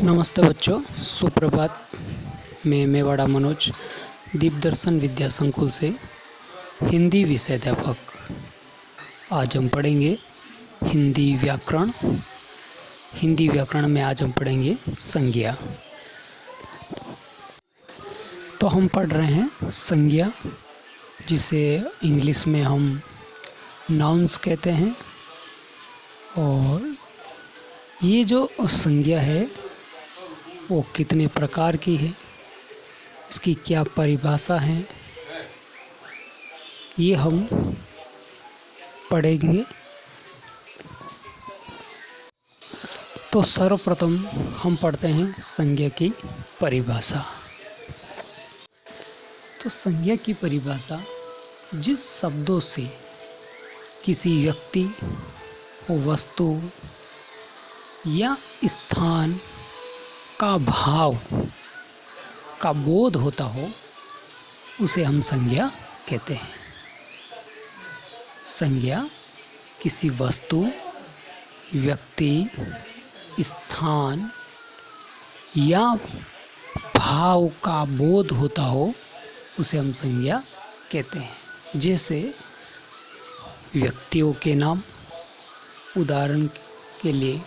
नमस्ते बच्चों, सुप्रभात। मैं मेवाड़ा मनोज दीपदर्शन विद्या संकुल से हिंदी विषयाध्यापक। आज हम पढ़ेंगे हिंदी व्याकरण। हिंदी व्याकरण में आज हम पढ़ेंगे संज्ञा। तो हम पढ़ रहे हैं संज्ञा, जिसे इंग्लिश में हम नाउन्स कहते हैं। और ये जो संज्ञा है वो कितने प्रकार की है, इसकी क्या परिभाषा है, ये हम पढ़ेंगे। तो सर्वप्रथम हम पढ़ते हैं संज्ञा की परिभाषा। तो संज्ञा की परिभाषा जिस शब्दों से किसी व्यक्ति, वस्तु या स्थान का भाव का बोध होता हो, उसे हम संज्ञा कहते हैं। संज्ञा किसी वस्तु, व्यक्ति, स्थान या भाव का बोध होता हो, उसे हम संज्ञा कहते हैं। जैसे व्यक्तियों के नाम, उदाहरण के लिए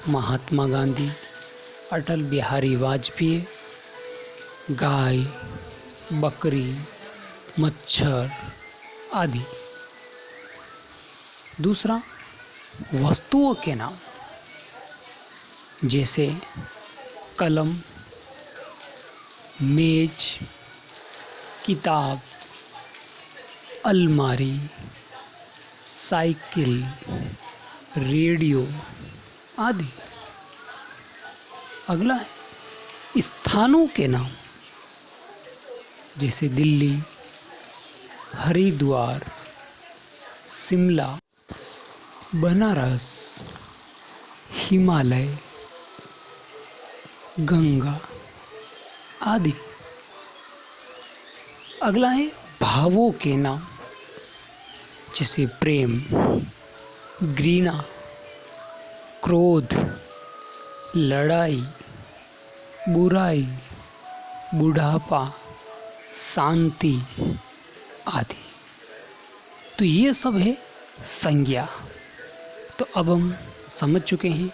महात्मा गांधी, अटल बिहारी वाजपेयी, गाय, बकरी, मच्छर आदि। दूसरा, वस्तुओं के नाम, जैसे कलम, मेज, किताब, अलमारी, साइकिल, रेडियो आदि। अगला है स्थानों के नाम, जैसे दिल्ली, हरिद्वार, शिमला, बनारस, हिमालय, गंगा आदि। अगला है भावों के नाम, जैसे प्रेम, घृणा, क्रोध, लड़ाई, बुराई, बुढ़ापा, शांति आदि। तो ये सब है संज्ञा। तो अब हम समझ चुके हैं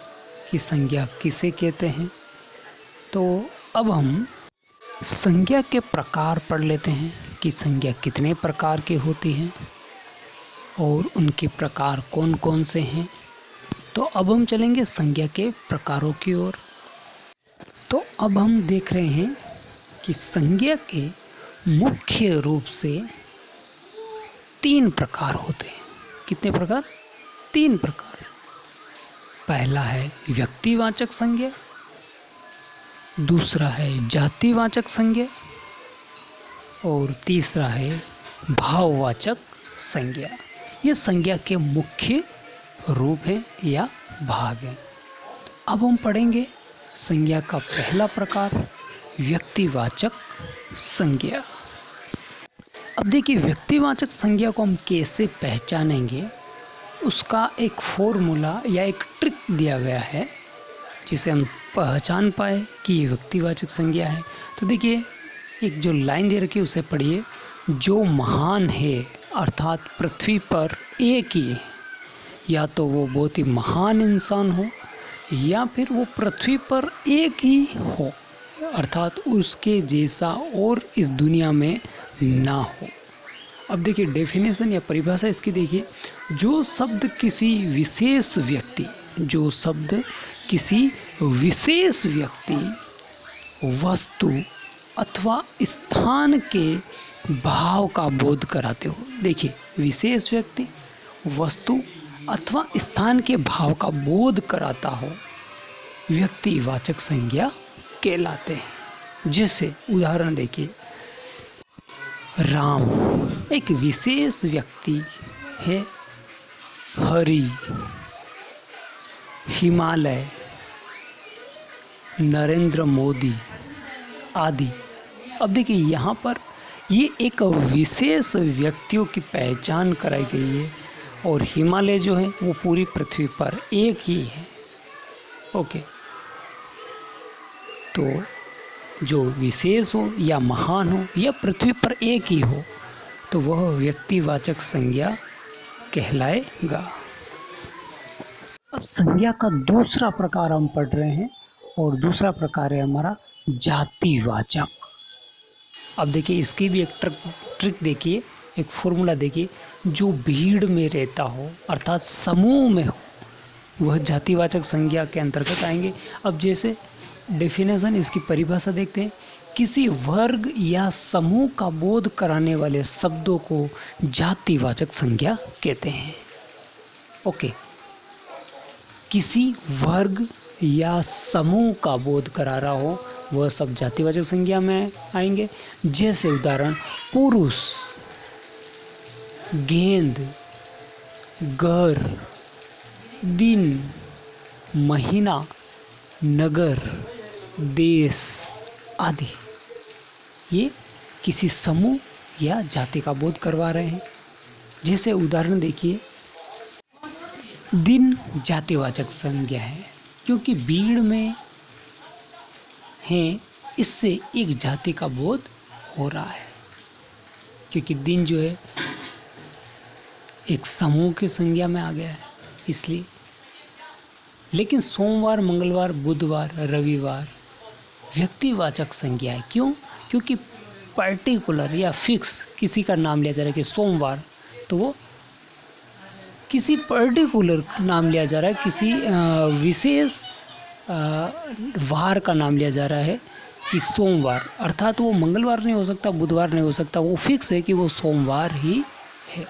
कि संज्ञा किसे कहते हैं। तो अब हम संज्ञा के प्रकार पढ़ लेते हैं कि संज्ञा कितने प्रकार की होती हैं और उनके प्रकार कौन कौन से हैं। तो अब हम चलेंगे संज्ञा के प्रकारों की ओर। तो अब हम देख रहे हैं कि संज्ञा के मुख्य रूप से 3 प्रकार होते हैं। कितने प्रकार? 3 प्रकार। पहला है व्यक्तिवाचक संज्ञा, दूसरा है जातिवाचक संज्ञा और तीसरा है भाववाचक संज्ञा। ये संज्ञा के मुख्य रूप है या भाग है। अब हम पढ़ेंगे संज्ञा का पहला प्रकार, व्यक्तिवाचक संज्ञा। अब देखिए, व्यक्तिवाचक संज्ञा को हम कैसे पहचानेंगे, उसका एक फॉर्मूला या एक ट्रिक दिया गया है, जिसे हम पहचान पाए कि ये व्यक्तिवाचक संज्ञा है। तो देखिए, एक जो लाइन दे रखी है उसे पढ़िए। जो महान है, अर्थात पृथ्वी पर एक ही है, या तो वो बहुत ही महान इंसान हो या फिर वो पृथ्वी पर एक ही हो, अर्थात उसके जैसा और इस दुनिया में ना हो। अब देखिए डेफिनेशन या परिभाषा इसकी देखिए। जो शब्द किसी विशेष व्यक्ति, जो शब्द किसी विशेष व्यक्ति, वस्तु अथवा स्थान के भाव का बोध कराते हो। देखिए, विशेष व्यक्ति, वस्तु अथवा स्थान के भाव का बोध कराता हो, व्यक्तिवाचक संज्ञा कहलाते हैं। जैसे उदाहरण देखिए, राम एक विशेष व्यक्ति है, हरि, हिमालय, नरेंद्र मोदी आदि। अब देखिए यहाँ पर ये एक विशेष व्यक्तियों की पहचान कराई गई है और हिमालय जो है वो पूरी पृथ्वी पर एक ही है। ओके। तो जो विशेष हो या महान हो या पृथ्वी पर एक ही हो तो वह व्यक्तिवाचक संज्ञा कहलाएगा। अब संज्ञा का दूसरा प्रकार हम पढ़ रहे हैं और दूसरा प्रकार है हमारा जातिवाचक। अब देखिए इसकी भी एक ट्रिक देखिए, एक फॉर्मूला देखिए। जो भीड़ में रहता हो अर्थात समूह में हो वह जातिवाचक संज्ञा के अंतर्गत आएंगे। अब जैसे डेफिनेशन, इसकी परिभाषा देखते हैं। किसी वर्ग या समूह का बोध कराने वाले शब्दों को जातिवाचक संज्ञा कहते हैं। ओके, किसी वर्ग या समूह का बोध करा रहा हो वह सब जातिवाचक संज्ञा में आएंगे। जैसे उदाहरण, पुरुष, गेंद, घर, दिन, महीना, नगर, देश आदि। ये किसी समूह या जाति का बोध करवा रहे हैं। जैसे उदाहरण देखिए, दिन जातिवाचक संज्ञा है क्योंकि भीड़ में हैं, इससे एक जाति का बोध हो रहा है क्योंकि दिन जो है एक समूह की संज्ञा में आ गया है इसलिए। लेकिन सोमवार, मंगलवार, बुधवार, रविवार व्यक्तिवाचक संज्ञा है। क्यों? क्योंकि पर्टिकुलर या फिक्स किसी का नाम लिया जा रहा है कि सोमवार, तो वो किसी पर्टिकुलर नाम लिया जा रहा है, किसी विशेष वार का नाम लिया जा रहा है कि सोमवार, अर्थात वो मंगलवार नहीं हो सकता, बुधवार नहीं हो सकता, वो फिक्स है कि वो सोमवार ही है।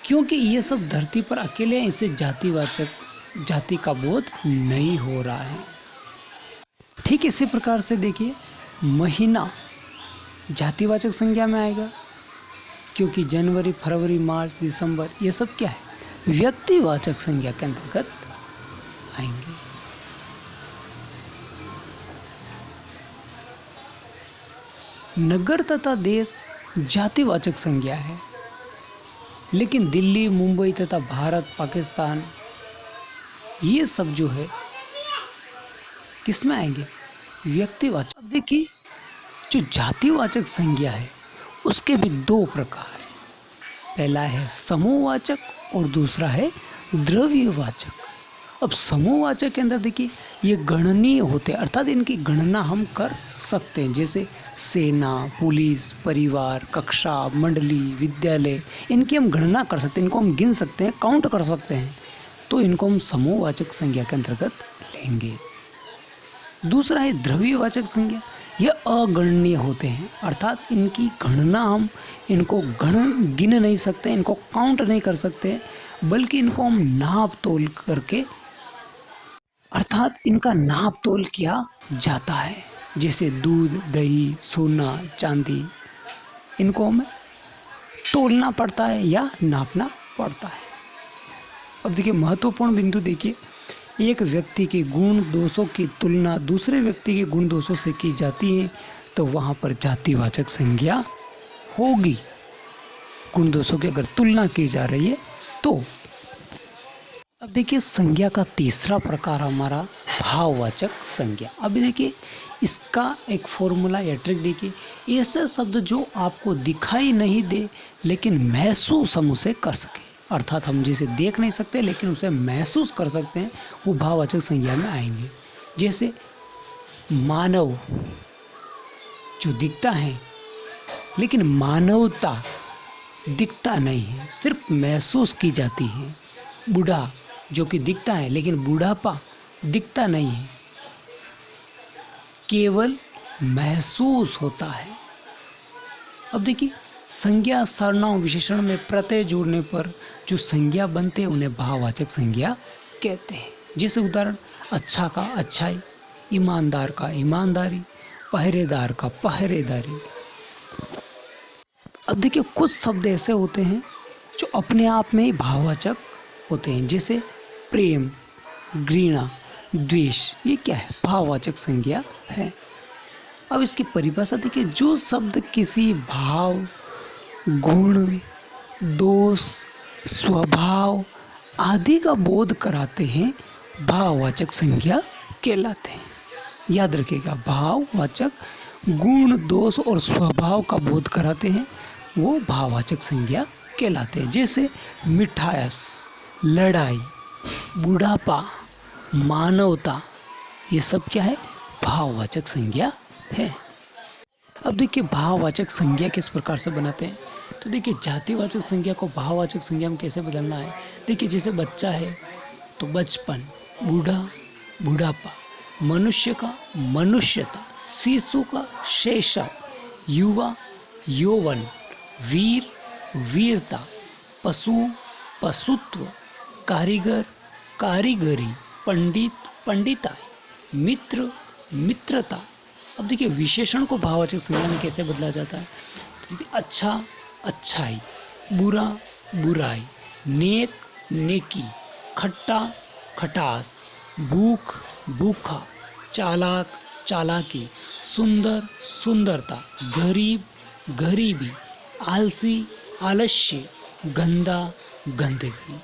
क्योंकि ये सब धरती पर अकेले हैं, इससे जातिवाचक जाति का बोध नहीं हो रहा है। ठीक इसी प्रकार से देखिए, महीना जातिवाचक संज्ञा में आएगा क्योंकि जनवरी, फरवरी, मार्च, दिसंबर ये सब क्या है, व्यक्तिवाचक संज्ञा के अंतर्गत आएंगे। नगर तथा देश जातिवाचक संज्ञा है, लेकिन दिल्ली, मुंबई तथा भारत, पाकिस्तान ये सब जो है किस में आएंगे, व्यक्तिवाचक। अब देखिए, जो जातिवाचक संज्ञा है उसके भी दो प्रकार हैं। पहला है समूहवाचक और दूसरा है द्रव्यवाचक। अब समूहवाचक के अंदर देखिए ये गणनीय होते हैं, अर्थात इनकी गणना हम कर सकते हैं। जैसे सेना, पुलिस, परिवार, कक्षा, मंडली, विद्यालय, इनकी हम गणना कर सकते हैं, इनको हम गिन सकते हैं, काउंट कर सकते हैं, तो इनको हम समूहवाचक संज्ञा के अंतर्गत लेंगे। दूसरा है द्रव्यवाचक संज्ञा। ये अगणनीय होते हैं, अर्थात इनकी गणना हम इनको गिन नहीं सकते, इनको काउंट नहीं कर सकते, बल्कि इनको हम नाप तोल करके, अर्थात इनका नाप तोल किया जाता है। जैसे दूध, दही, सोना, चांदी, इनको हमें तोलना पड़ता है या नापना पड़ता है। अब देखिए महत्वपूर्ण बिंदु देखिए, एक व्यक्ति के गुण दोषों की तुलना दूसरे व्यक्ति के गुण दोषों से की जाती है तो वहाँ पर जातिवाचक संज्ञा होगी। गुण दोषों की अगर तुलना की जा रही है तो। अब देखिए संज्ञा का तीसरा प्रकार हमारा भाववाचक संज्ञा। अभी देखिए इसका एक फॉर्मूला या ट्रिक देखिए, ऐसे शब्द जो आपको दिखाई नहीं दे लेकिन महसूस हम उसे कर सके, अर्थात हम जिसे देख नहीं सकते लेकिन उसे महसूस कर सकते हैं, वो भाववाचक संज्ञा में आएंगे। जैसे मानव जो दिखता है लेकिन मानवता दिखता नहीं है, सिर्फ महसूस की जाती है। बूढ़ा जो कि दिखता है लेकिन बूढ़ापा दिखता नहीं है, केवल महसूस होता है। अब देखिए संज्ञा, सर्वनाम, विशेषण में प्रत्यय जोड़ने पर जो संज्ञा बनते हैं उन्हें भाववाचक संज्ञा कहते हैं। जैसे उदाहरण, अच्छा का अच्छाई, ईमानदार का ईमानदारी, पहरेदार का पहरेदारी। अब देखिए कुछ शब्द ऐसे होते हैं जो अपने आप में ही भाववाचक होते हैं, जैसे प्रेम, घृणा, द्वेष, ये क्या है, भाववाचक संज्ञा है। अब इसकी परिभाषा देखिए, जो शब्द किसी भाव, गुण, दोष, स्वभाव आदि का बोध कराते हैं भाववाचक संज्ञा कहलाते हैं। याद रखिएगा, भाववाचक गुण, दोष और स्वभाव का बोध कराते हैं, वो भाववाचक संज्ञा कहलाते हैं। जैसे मिठास, लड़ाई, बुढ़ापा, मानवता, ये सब क्या है? भाववाचक संज्ञा है। अब देखिए भाववाचक संज्ञा किस प्रकार से बनाते हैं। तो देखिए जातिवाचक संज्ञा को भाववाचक संज्ञा में कैसे बदलना है। देखिए जैसे बच्चा है तो बचपन, बूढ़ा बुढ़ापा, मनुष्य का मनुष्यता, शिशु का शैशव, युवा यौवन, वीर वीरता, पशु पशुत्व, कारीगर कारीगरी, पंडित पंडिताई, मित्र मित्रता। अब देखिए विशेषण को भाववाचक संज्ञा में कैसे बदला जाता है। तो अच्छा अच्छाई, बुरा बुराई, नेक नेकी, खट्टा खटास, भूख भूखा, चालाक चालाकी, सुंदर सुंदरता, गरीब गरीबी, आलसी आलस्य, गंदा गंदगी।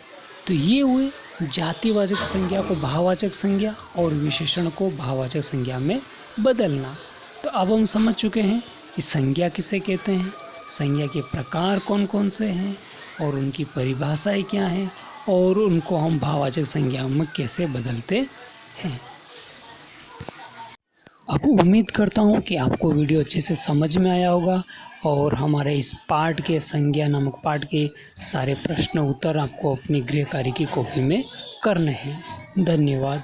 तो ये हुए जातिवाचक संज्ञा को भाववाचक संज्ञा और विशेषण को भाववाचक संज्ञा में बदलना। तो अब हम समझ चुके हैं कि संज्ञा किसे कहते हैं, संज्ञा के प्रकार कौन कौन से हैं और उनकी परिभाषाएं क्या हैं और उनको हम भाववाचक संज्ञा में कैसे बदलते हैं। अब उम्मीद करता हूँ कि आपको वीडियो अच्छे से समझ में आया होगा और हमारे इस पाठ के संज्ञा नामक पाठ के सारे प्रश्न उत्तर आपको अपनी गृह कार्य की कॉपी में करने हैं। धन्यवाद।